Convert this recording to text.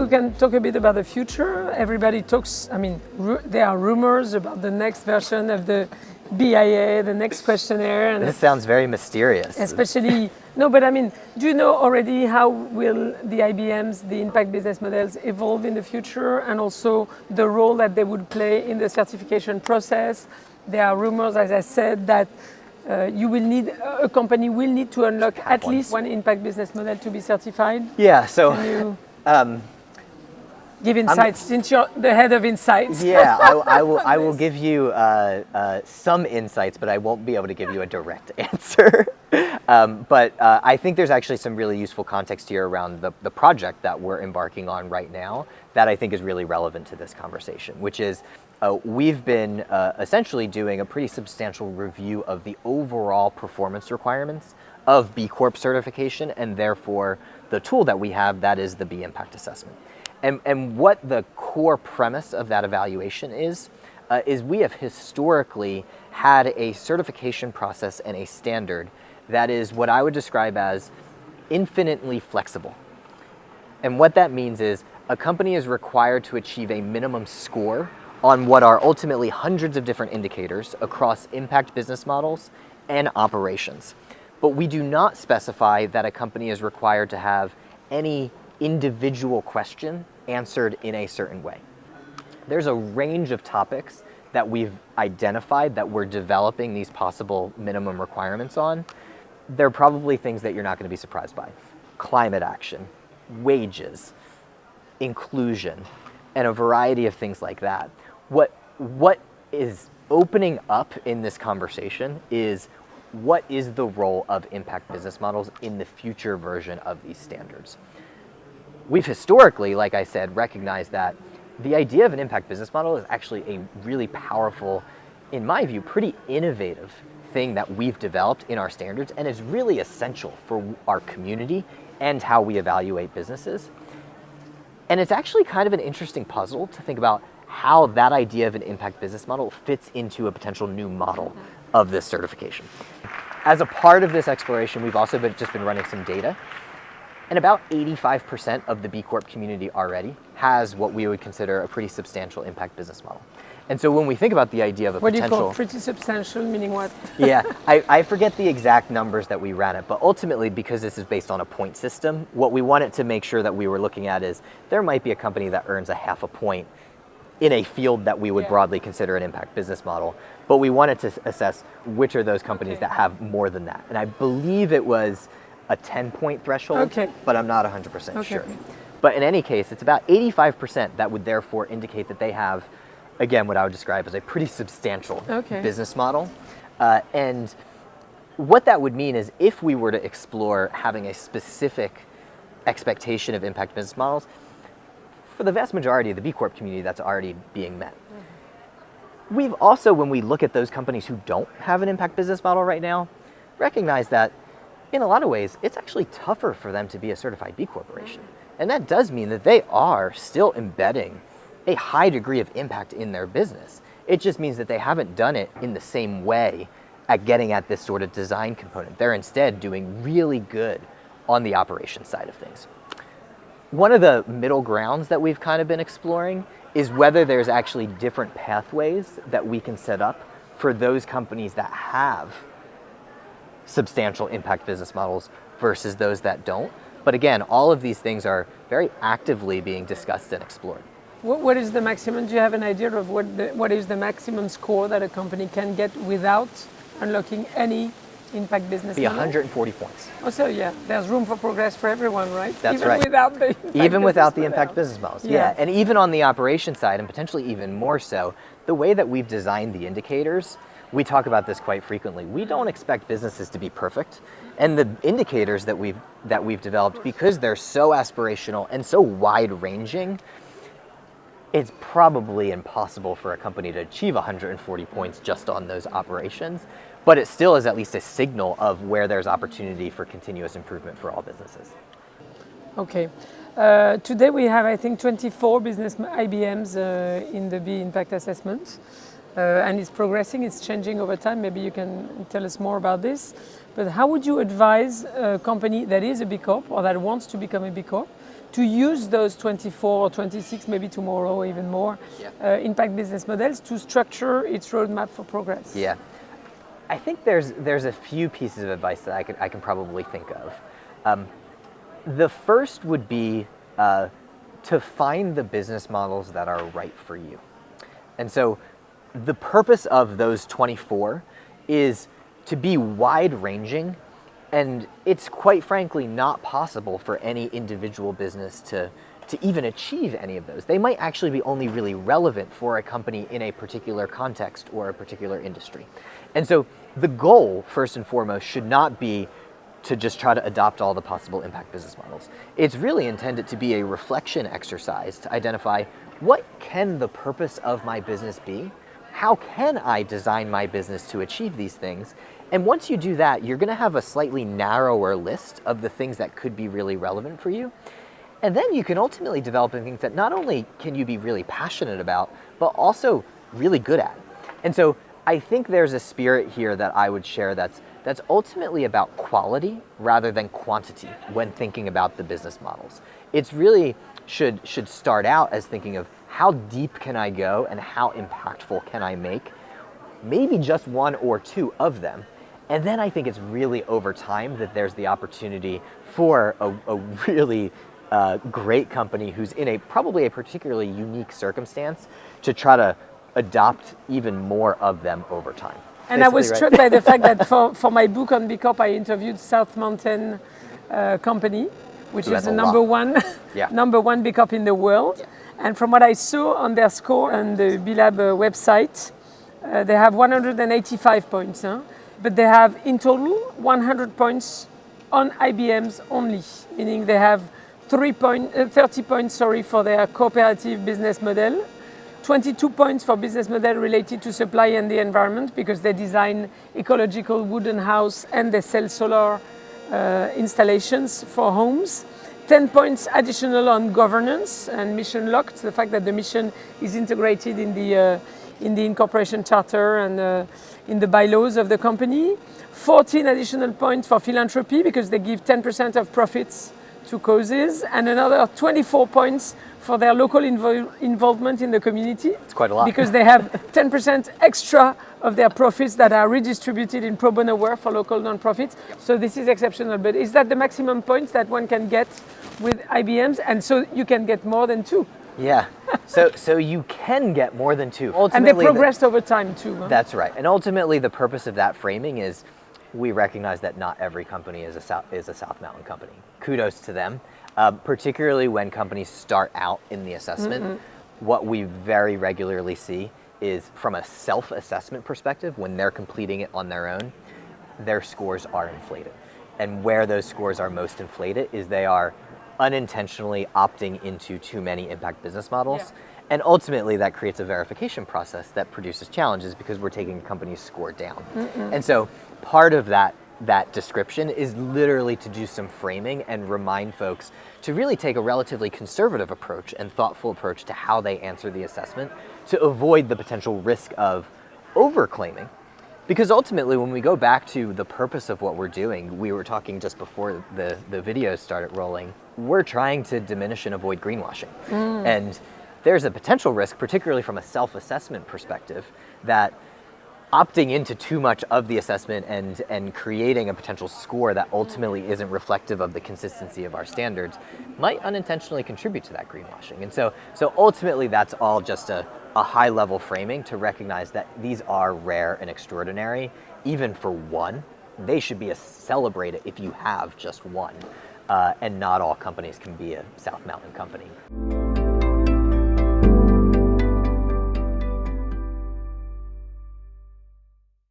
we can talk a bit about the future. Everybody talks, I mean, there are rumors about the next version of the BIA, the next questionnaire. And this sounds very mysterious. Especially, no, but I mean, do you know already how will the IBMs, the impact business models, evolve in the future, and also the role that they would play in the certification process? There are rumors, as I said, that a company will need to unlock at least one impact business model to be certified. Yeah, so Can you give insights, since you're the head of insights? Yeah, I will give you some insights, but I won't be able to give you a direct answer. But I think there's actually some really useful context here around the project that we're embarking on right now that I think is really relevant to this conversation, which is we've been essentially doing a pretty substantial review of the overall performance requirements of B Corp certification, and therefore the tool that we have, that is the B Impact Assessment. And what the core premise of that evaluation is we have historically had a certification process and a standard that is what I would describe as infinitely flexible. And what that means is a company is required to achieve a minimum score on what are ultimately hundreds of different indicators across impact business models and operations. But we do not specify that a company is required to have any individual question answered in a certain way. There's a range of topics that we've identified that we're developing these possible minimum requirements on. They're probably things that you're not going to be surprised by. Climate action, wages, inclusion, and a variety of things like that. What is opening up in this conversation is what is the role of impact business models in the future version of these standards. We've historically, like I said, recognized that the idea of an impact business model is actually a really powerful, in my view, pretty innovative thing that we've developed in our standards and is really essential for our community and how we evaluate businesses. And it's actually kind of an interesting puzzle to think about how that idea of an impact business model fits into a potential new model of this certification. As a part of this exploration, we've also just been running some data. And about 85% of the B Corp community already has what we would consider a pretty substantial impact business model. And so when we think about the idea of a potential... What do you call pretty substantial, meaning what? Yeah, I forget the exact numbers that we ran it, but ultimately, because this is based on a point system, what we wanted to make sure that we were looking at is there might be a company that earns a half a point in a field that we would broadly consider an impact business model, but we wanted to assess which are those companies that have more than that. And I believe it was a 10-point threshold, but I'm not 100% sure. But in any case, it's about 85% that would therefore indicate that they have, again, what I would describe as a pretty substantial business model. And what that would mean is if we were to explore having a specific expectation of impact business models, for the vast majority of the B Corp community, that's already being met. We've also, when we look at those companies who don't have an impact business model right now, recognize that in a lot of ways, it's actually tougher for them to be a certified B Corporation. And that does mean that they are still embedding a high degree of impact in their business. It just means that they haven't done it in the same way at getting at this sort of design component. They're instead doing really good on the operations side of things. One of the middle grounds that we've kind of been exploring is whether there's actually different pathways that we can set up for those companies that have substantial impact business models versus those that don't. But again, all of these things are very actively being discussed and explored. What is the maximum? Do you have an idea of what is the maximum score that a company can get without unlocking any impact business model? 140 points. Oh, so yeah, there's room for progress for everyone, right? That's even right. Without the impact business models. Yeah, and even on the operation side, and potentially even more so, the way that we've designed the indicators, we talk about this quite frequently. We don't expect businesses to be perfect, and the indicators that we've developed, because they're so aspirational and so wide-ranging, it's probably impossible for a company to achieve 140 points just on those operations, but it still is at least a signal of where there's opportunity for continuous improvement for all businesses. Okay. Today we have, I think, 24 business IBMs in the B Impact Assessment. And it's progressing, it's changing over time. Maybe you can tell us more about this. But how would you advise a company that is a B Corp or that wants to become a B Corp to use those 24 or 26, maybe tomorrow even more, impact business models to structure its roadmap for progress? Yeah. I think there's a few pieces of advice that I can probably think of. The first would be to find the business models that are right for you. And so the purpose of those 24 is to be wide-ranging, and it's quite frankly not possible for any individual business to even achieve any of those. They might actually be only really relevant for a company in a particular context or a particular industry. And so the goal, first and foremost, should not be to just try to adopt all the possible impact business models. It's really intended to be a reflection exercise to identify, what can the purpose of my business be? How can I design my business to achieve these things? And once you do that, you're gonna have a slightly narrower list of the things that could be really relevant for you. And then you can ultimately develop things that not only can you be really passionate about, but also really good at. And so I think there's a spirit here that I would share that's ultimately about quality rather than quantity when thinking about the business models. It's really should start out as thinking of, how deep can I go and how impactful can I make? Maybe just one or two of them. And then I think it's really over time that there's the opportunity for a really great company who's in probably a particularly unique circumstance to try to adopt even more of them over time. And I was struck by the fact that for my book on B Corp, I interviewed South Mountain Company, which is the number one B Corp in the world. Yeah. And from what I saw on their score on the B Lab website, they have 185 points, but they have in total 100 points on IBM's only, meaning they have 30 points for their cooperative business model, 22 points for business model related to supply and the environment, because they design ecological wooden house and they sell solar installations for homes. 10 points additional on governance and mission locked, the fact that the mission is integrated in the incorporation charter and in the bylaws of the company. 14 additional points for philanthropy, because they give 10% of profits to causes, and another 24 points for their local involvement in the community. It's quite a lot. Because they have 10% extra of their profits that are redistributed in pro bono work for local nonprofits. So this is exceptional. But is that the maximum points that one can get with IBMs? And so you can get more than two. Yeah, so you can get more than two. Ultimately, and they progressed over time too. Huh? That's right. And ultimately the purpose of that framing is, we recognize that not every company is a South Mountain company. Kudos to them. Particularly when companies start out in the assessment, what we very regularly see is, from a self-assessment perspective, when they're completing it on their own, their scores are inflated. And where those scores are most inflated is they are unintentionally opting into too many impact business models. Yeah. And ultimately that creates a verification process that produces challenges, because we're taking a company's score down. And so part of that description is literally to do some framing and remind folks to really take a relatively conservative approach and thoughtful approach to how they answer the assessment, to avoid the potential risk of overclaiming. Because ultimately, when we go back to the purpose of what we're doing, we were talking just before the videos started rolling, we're trying to diminish and avoid greenwashing. And there's a potential risk, particularly from a self-assessment perspective, that opting into too much of the assessment and creating a potential score that ultimately isn't reflective of the consistency of our standards might unintentionally contribute to that greenwashing. And so ultimately that's all just a high-level framing to recognize that these are rare and extraordinary. Even for one, they should be celebrated if you have just one. And not all companies can be a South Mountain company.